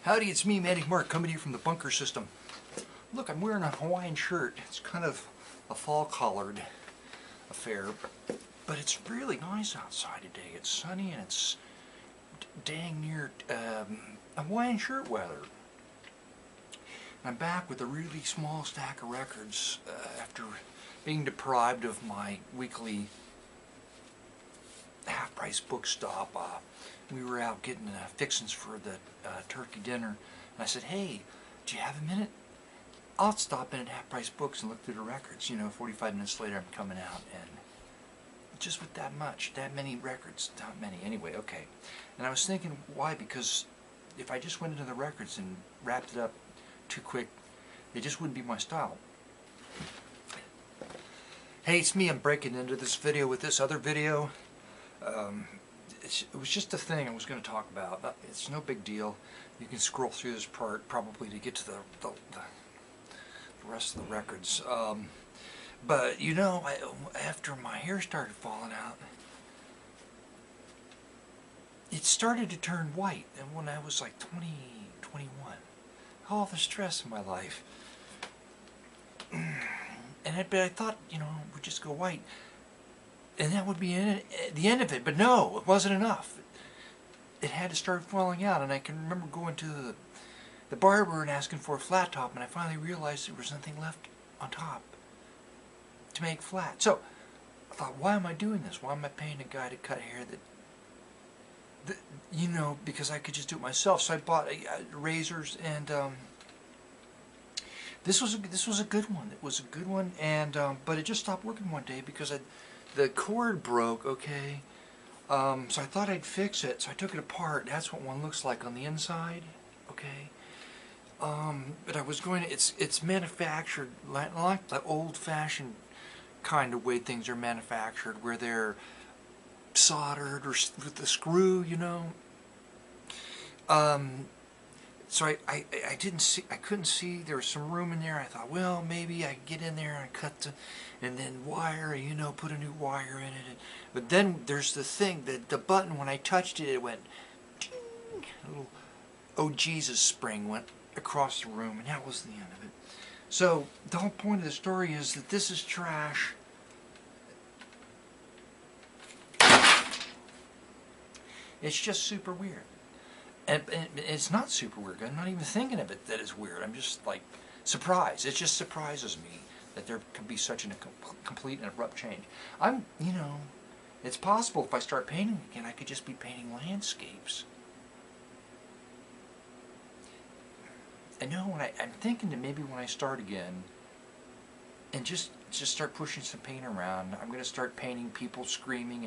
Howdy, it's me, Manic coming to you from the bunker system. Look, I'm wearing a Hawaiian shirt. It's kind of a fall-collared affair, but it's really nice outside today. It's sunny and it's dang near Hawaiian shirt weather. And I'm back with a really small stack of records after being deprived of my weekly half-price book stop. We were out getting fixings for the turkey dinner, and I said, hey, do you have a minute? I'll stop in at half-price books and look through the records. You know, 45 minutes later I'm coming out, and just with that many records, not many, anyway, okay. And I was thinking, why? Because if I just went into the records and wrapped it up too quick, it just wouldn't be my style. Hey, it's me. I'm breaking into this video with this other video. It was just a thing I was going to talk about. It's no big deal. You can scroll through this part probably to get to the rest of the records. But you know, after my hair started falling out, it started to turn white. And when I was like 20, 21, all the stress in my life. But I thought, you know, it would just go white. And that would be the end of it. But no, it wasn't enough. It had to start falling out. And I can remember going to the barber and asking for a flat top. And I finally realized there was nothing left on top to make flat. So I thought, why am I doing this? Why am I paying a guy to cut hair that you know, because I could just do it myself. So I bought razors, and this was a good one. It was a good one, and but it just stopped working one day because the cord broke. Okay, so I thought I'd fix it. So I took it apart. That's what one looks like on the inside. Okay, but I was going to. It's manufactured like the old-fashioned kind of way things are manufactured, where they're soldered or with the screw, you know. So I couldn't see, there was some room in there. I thought, well, maybe I could get in there and cut and then wire, you know, put a new wire in it. But then there's the thing, the button, when I touched it, it went ding, a little oh Jesus spring went across the room, and that was the end of it. So the whole point of the story is that this is trash. It's just super weird. And it's not super weird. I'm not even thinking of it that it's weird. I'm just like surprised. It just surprises me that there can be such a complete and abrupt change. You know, it's possible if I start painting again, I could just be painting landscapes. I know I'm thinking that maybe when I start again and just start pushing some paint around, I'm going to start painting people screaming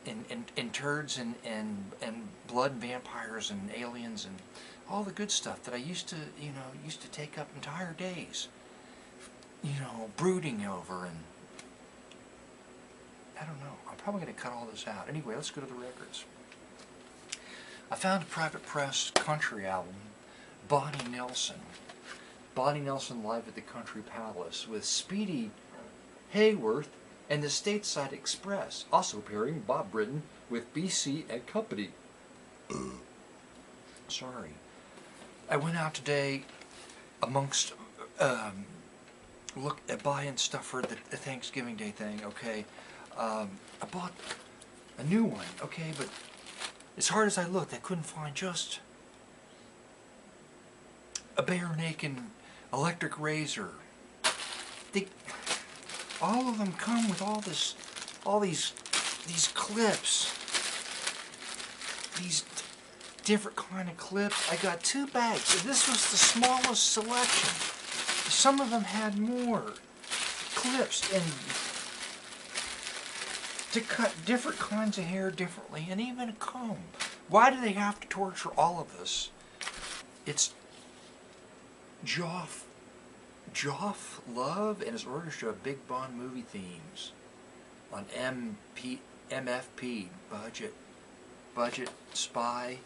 and turds and blood and vampires and aliens and all the good stuff that I used to take up entire days, you know, brooding over. And I don't know, I'm probably going to cut all this out. Anyway, let's go to the records. I found a private press country album, Bonnie Nelson live at the Country Palace with Speedy Hayworth and the Stateside Express, also appearing Bob Britton with BC and Company. Sorry. I went out today amongst buying stuff for the Thanksgiving Day thing, okay. I bought a new one, okay, but as hard as I looked, I couldn't find just a bare naked electric razor. All of them come with all these clips, these different kind of clips. I got 2 bags. This was the smallest selection. Some of them had more clips and to cut different kinds of hair differently, and even a comb. Why do they have to torture all of us? It's Joff Love and his orchestra of Big Bond movie themes on MFP budget spy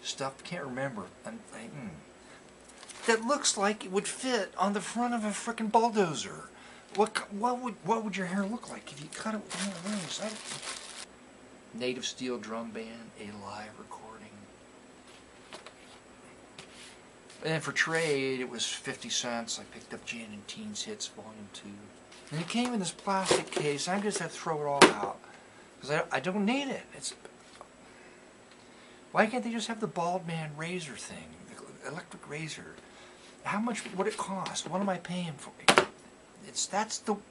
stuff. Can't remember. That looks like it would fit on the front of a frickin' bulldozer. What would your hair look like if you cut it with one of those? Native Steel Drum Band, a live recording. And then for trade, it was 50 cents. I picked up Jan and Teen's Hits Volume 2. And it came in this plastic case. I'm just have to throw it all out. Because I don't need it. Why can't they just have the Bald Man razor thing? The electric razor. How much would it cost? What am I paying for it?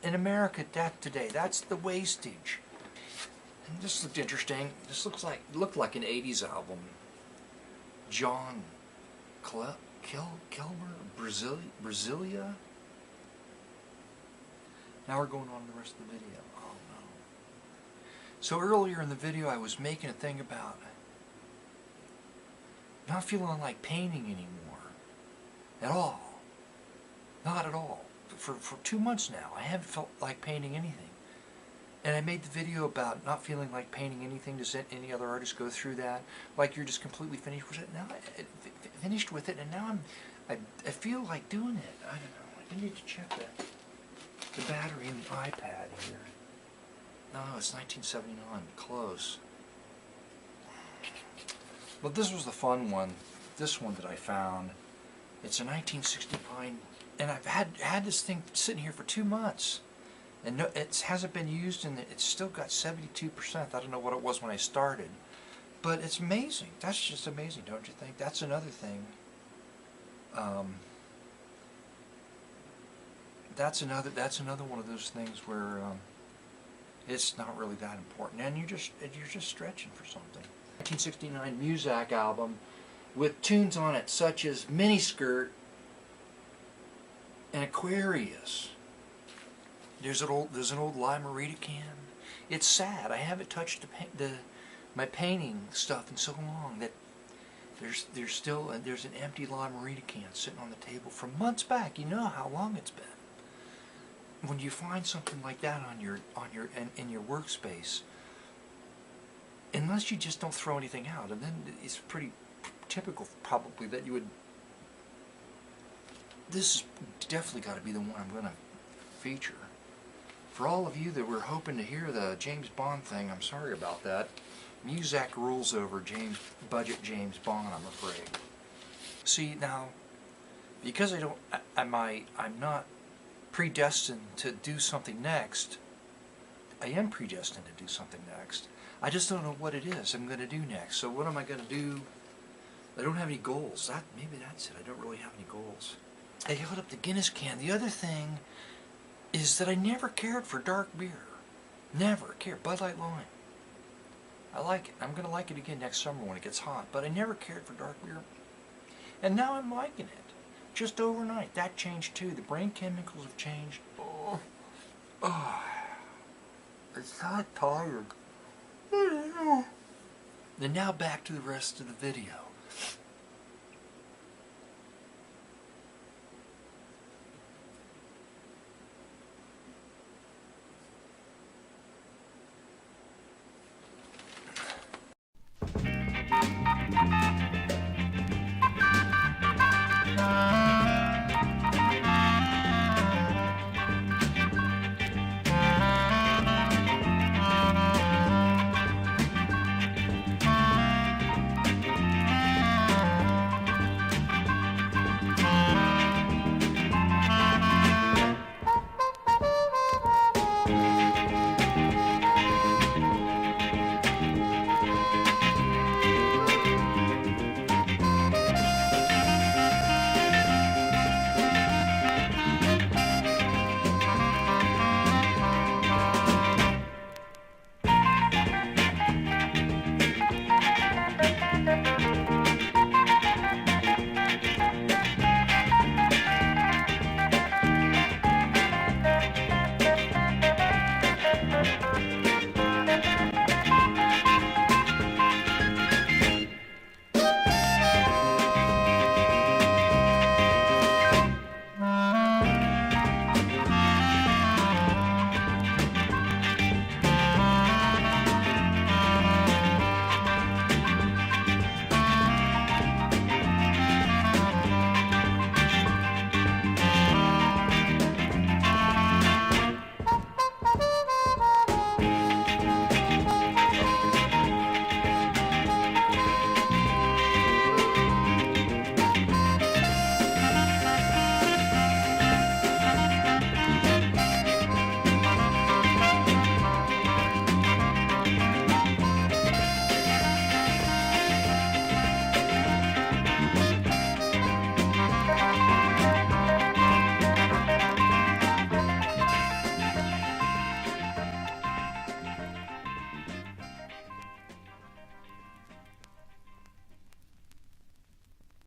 In America today, that's the wastage. And this looked interesting. This looked like an 80s album. John Kilmer, Brasilia. Now we're going on to the rest of the video. Oh no. So earlier in the video I was making a thing about not feeling like painting anymore. At all. Not at all. For 2 months now I haven't felt like painting anything. And I made the video about not feeling like painting anything. Does any other artist go through that? Like you're just completely finished with it? Now finished with it, and now I feel like doing it. I don't know. I need to check the battery in the iPad here. No, it's 1979. Close. Well, this was the fun one. This one that I found. It's a 1969, and I've had this thing sitting here for 2 months. And no, it hasn't been used, and it's still got 72%. I don't know what it was when I started, but it's amazing. That's just amazing, don't you think? That's another thing. That's another one of those things where it's not really that important, and you're just stretching for something. 1969 Muzak album with tunes on it such as Miniskirt and Aquarius. There's an old Limerita can. It's sad. I haven't touched my painting stuff in so long that there's an empty Limerita can sitting on the table from months back. You know how long it's been. When you find something like that in your workspace, unless you just don't throw anything out, and then it's pretty typical probably that you would. This has definitely got to be the one I'm going to feature. For all of you that were hoping to hear the James Bond thing, I'm sorry about that. Muzak rules over budget James Bond, I'm afraid. See, now, because I'm not predestined to do something next. I am predestined to do something next. I just don't know what it is I'm going to do next. So what am I going to do? I don't have any goals. Maybe that's it. I don't really have any goals. I held up the Guinness can. The other thing is that I never cared for dark beer. Never cared. Bud Light Lime. I like it. I'm going to like it again next summer when it gets hot. But I never cared for dark beer. And now I'm liking it. Just overnight. That changed too. The brain chemicals have changed. Oh. It's not tired. And now back to the rest of the video.